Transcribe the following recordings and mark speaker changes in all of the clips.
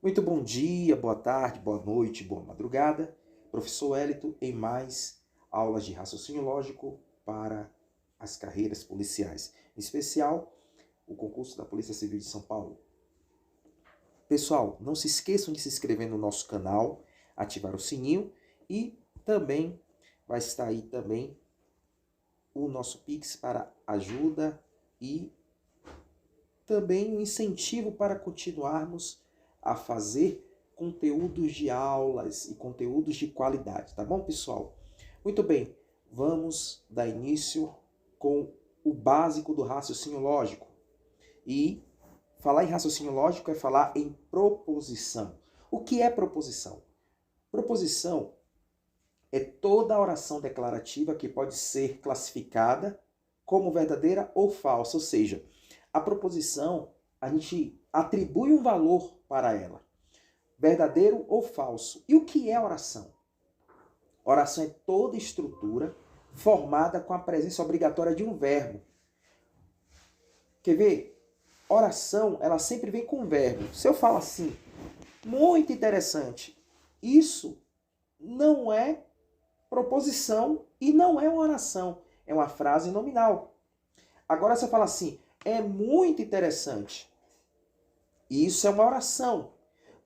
Speaker 1: Muito bom dia, boa tarde, boa noite, boa madrugada. Professor Wellington em mais aulas de raciocínio lógico para as carreiras policiais, em especial o concurso da Polícia Civil de São Paulo. Pessoal, não se esqueçam de se inscrever no nosso canal, ativar o sininho e também vai estar aí também o nosso Pix para ajuda e também um incentivo para continuarmos a fazer conteúdos de aulas e conteúdos de qualidade, tá bom, pessoal? Muito bem, vamos dar início com o básico do raciocínio lógico. E falar em raciocínio lógico é falar em proposição. O que é proposição? Proposição é toda oração declarativa que pode ser classificada como verdadeira ou falsa, ou seja, a proposição, a gente atribui um valor para ela, verdadeiro ou falso. E o que é oração? Oração é toda estrutura formada com a presença obrigatória de um verbo. Quer ver? Oração, ela sempre vem com um verbo. Se eu falo assim, muito interessante, isso não é proposição e não é uma oração, é uma frase nominal. Agora se eu falo assim, é muito interessante, isso é uma oração.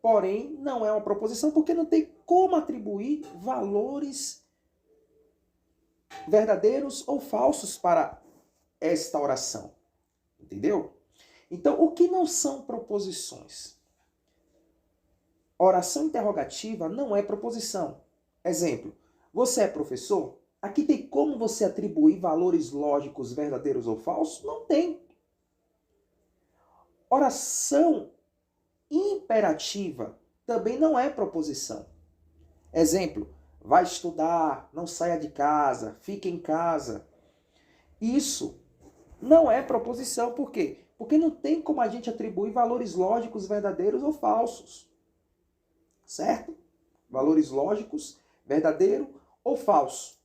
Speaker 1: Porém, não é uma proposição porque não tem como atribuir valores verdadeiros ou falsos para esta oração. Entendeu? Então, o que não são proposições? Oração interrogativa não é proposição. Exemplo, você é professor? Aqui tem como você atribuir valores lógicos verdadeiros ou falsos? Não tem. Oração imperativa também não é proposição. Exemplo, vai estudar, não saia de casa, fique em casa. Isso não é proposição. Por quê? Porque não tem como a gente atribuir valores lógicos verdadeiros ou falsos. Certo? Valores lógicos, verdadeiro ou falso.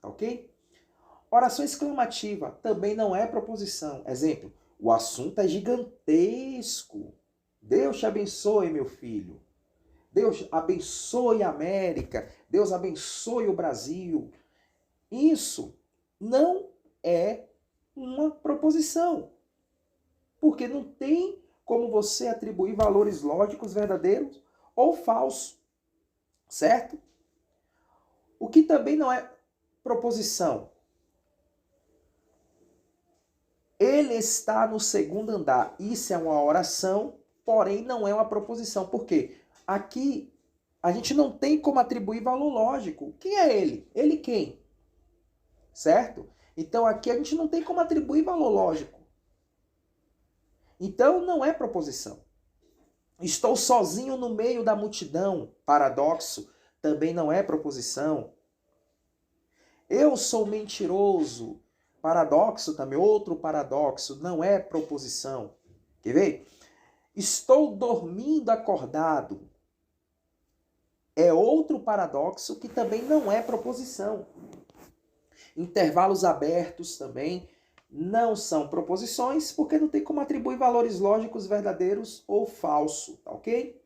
Speaker 1: Ok? Oração exclamativa também não é proposição. Exemplo, o assunto é gigantesco. Deus te abençoe, meu filho. Deus abençoe a América. Deus abençoe o Brasil. Isso não é uma proposição. Porque não tem como você atribuir valores lógicos verdadeiros ou falsos. Certo? O que também não é proposição. Ele está no segundo andar. Isso é uma oração, porém não é uma proposição. Por quê? Aqui a gente não tem como atribuir valor lógico. Quem é ele? Ele quem? Certo? Então aqui a gente não tem como atribuir valor lógico. Então não é proposição. Estou sozinho no meio da multidão. Paradoxo. Também não é proposição. Eu sou mentiroso. Paradoxo também, outro paradoxo, não é proposição. Quer ver? Estou dormindo acordado. É outro paradoxo que também não é proposição. Intervalos abertos também não são proposições, porque não tem como atribuir valores lógicos verdadeiros ou falsos, tá ok?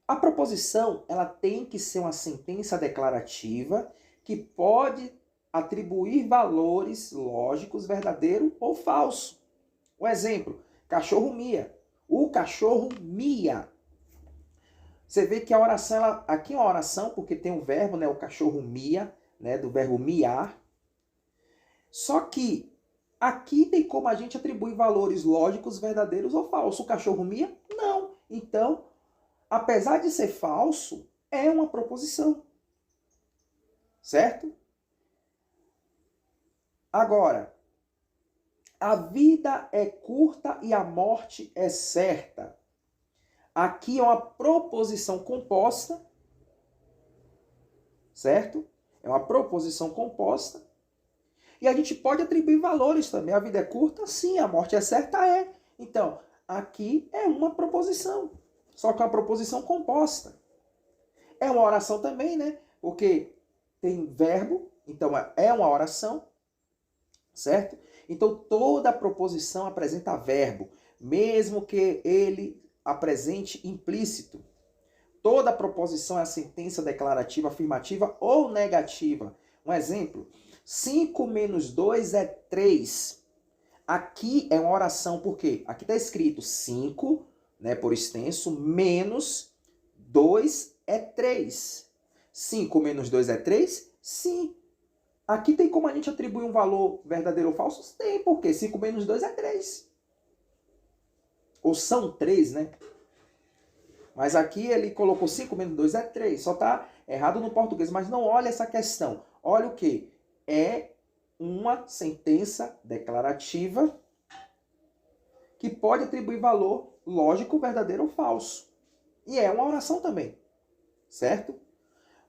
Speaker 1: A proposição, ela tem que ser uma sentença declarativa que pode atribuir valores lógicos verdadeiro ou falso. Um exemplo, cachorro mia. O cachorro mia. Você vê que a oração, aqui é uma oração porque tem um verbo, né, o cachorro mia, né, do verbo miar. Só que aqui tem como a gente atribuir valores lógicos verdadeiros ou falsos. O cachorro mia? Não. Então, apesar de ser falso, é uma proposição. Certo? Agora, a vida é curta e a morte é certa. Aqui é uma proposição composta, certo? É uma proposição composta. E a gente pode atribuir valores também. A vida é curta? Sim. A morte é certa? É. Então, aqui é uma proposição. Só que é uma proposição composta. É uma oração também, né? Porque tem verbo, então é uma oração. Certo? Então toda proposição apresenta verbo, mesmo que ele apresente implícito. Toda proposição é a sentença declarativa, afirmativa ou negativa. Um exemplo, 5 menos 2 é 3. Aqui é uma oração, por quê? Aqui está escrito 5, né, por extenso, menos 2 é 3. 5 menos 2 é 3? Sim. Aqui tem como a gente atribuir um valor verdadeiro ou falso? Tem, porque 5 menos 2 é 3. Ou são 3, né? Mas aqui ele colocou 5 menos 2 é 3. Só está errado no português. Mas não olha essa questão. Olha o quê? É uma sentença declarativa que pode atribuir valor lógico, verdadeiro ou falso. E é uma oração também. Certo?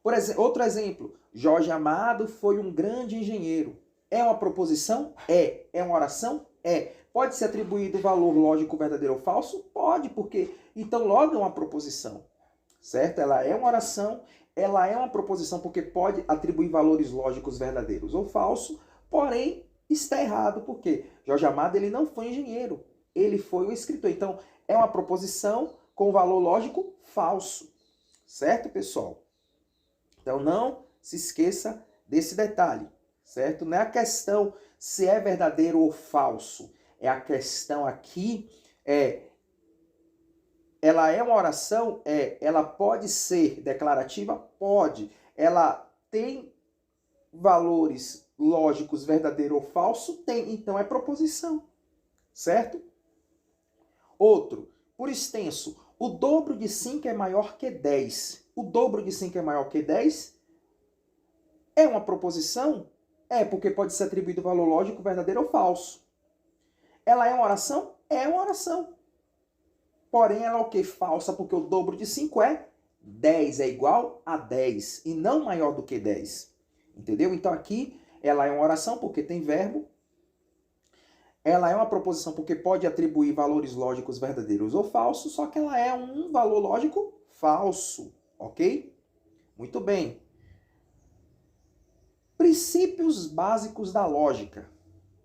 Speaker 1: Por exemplo, outro exemplo. Jorge Amado foi um grande engenheiro. É uma proposição? É. É uma oração? É. Pode ser atribuído valor lógico, verdadeiro ou falso? Pode, porque então logo é uma proposição. Certo? Ela é uma oração, ela é uma proposição porque pode atribuir valores lógicos verdadeiros ou falso, porém está errado, porque Jorge Amado ele não foi engenheiro, ele foi um escritor. Então é uma proposição com valor lógico falso. Certo, pessoal? Então não se esqueça desse detalhe, certo? Não é a questão se é verdadeiro ou falso. É a questão aqui, ela é uma oração? Ela pode ser declarativa? Pode. Ela tem valores lógicos, verdadeiro ou falso? Tem. Então é proposição, certo? Outro, por extenso, o dobro de 5 é maior que 10. O dobro de 5 é maior que 10? É uma proposição? É, porque pode ser atribuído valor lógico, verdadeiro ou falso. Ela é uma oração? É uma oração. Porém, ela é o que? Falsa, porque o dobro de 5 é 10. É igual a 10 e não maior do que 10. Entendeu? Então aqui ela é uma oração porque tem verbo. Ela é uma proposição porque pode atribuir valores lógicos verdadeiros ou falsos, só que ela é um valor lógico falso. Ok? Muito bem. Princípios básicos da lógica.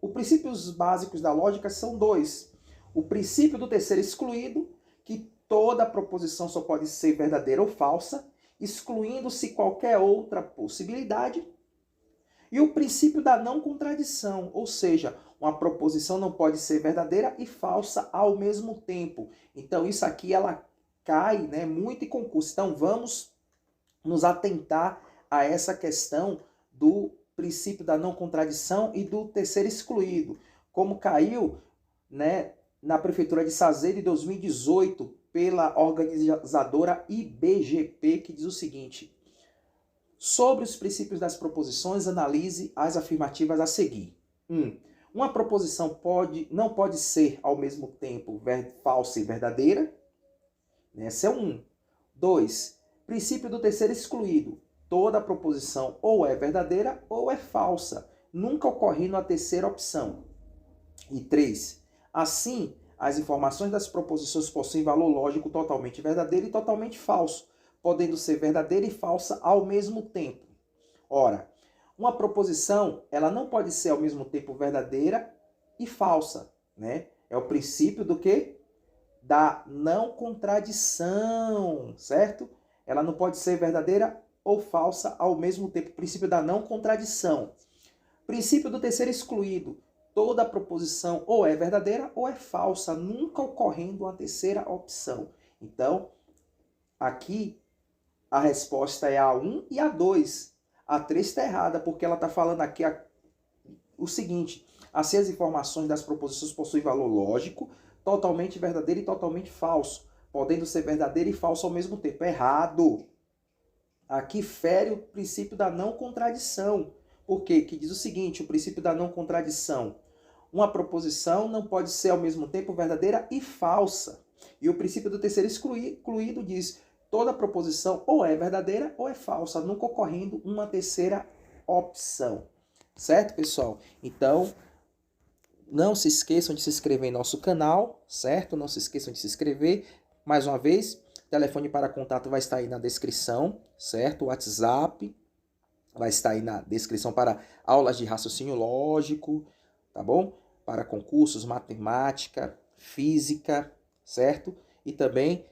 Speaker 1: Os princípios básicos da lógica são dois. O princípio do terceiro excluído, que toda proposição só pode ser verdadeira ou falsa, excluindo-se qualquer outra possibilidade. E o princípio da não contradição, ou seja, uma proposição não pode ser verdadeira e falsa ao mesmo tempo. Então isso aqui ela cai, né, muito em concurso. Então vamos nos atentar a essa questão do princípio da não contradição e do terceiro excluído, como caiu, né, na Prefeitura de Sazedo em 2018 pela organizadora IBGP, que diz o seguinte: sobre os princípios das proposições, analise as afirmativas a seguir. 1. Uma proposição não pode ser ao mesmo tempo falsa e verdadeira. Essa é 1. 2. Princípio do terceiro excluído. Toda proposição ou é verdadeira ou é falsa, nunca ocorrendo a terceira opção. E 3. Assim, as informações das proposições possuem valor lógico totalmente verdadeiro e totalmente falso, podendo ser verdadeira e falsa ao mesmo tempo. Ora, uma proposição ela não pode ser ao mesmo tempo verdadeira e falsa, né? É o princípio do quê? Da não contradição, certo? Ela não pode ser verdadeira ou falsa ao mesmo tempo. Princípio da não contradição. Princípio do terceiro excluído. Toda proposição ou é verdadeira ou é falsa, nunca ocorrendo uma terceira opção. Então, aqui a resposta é a 1 e a 2. A 3 está errada, porque ela está falando aqui o seguinte: assim as informações das proposições possuem valor lógico, totalmente verdadeiro e totalmente falso, podendo ser verdadeiro e falso ao mesmo tempo. Errado. Aqui fere o princípio da não contradição. Por quê? Que diz o seguinte, o princípio da não contradição. Uma proposição não pode ser ao mesmo tempo verdadeira e falsa. E o princípio do terceiro excluído diz: toda proposição ou é verdadeira ou é falsa, nunca ocorrendo uma terceira opção. Certo, pessoal? Então, não se esqueçam de se inscrever em nosso canal, certo? Não se esqueçam de se inscrever. Mais uma vez, o telefone para contato vai estar aí na descrição, certo? O WhatsApp vai estar aí na descrição para aulas de raciocínio lógico, tá bom? Para concursos, matemática, física, certo? e também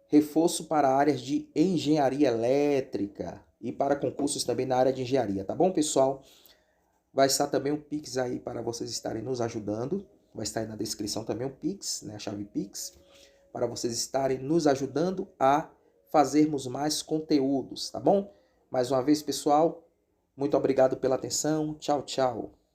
Speaker 1: reforço para áreas de engenharia elétrica e para concursos também na área de engenharia, tá bom, pessoal? Vai estar também um Pix aí para vocês estarem nos ajudando. Vai estar aí na descrição também um Pix, né, a chave Pix, para vocês estarem nos ajudando a fazermos mais conteúdos, tá bom? Mais uma vez, pessoal, muito obrigado pela atenção. Tchau, tchau.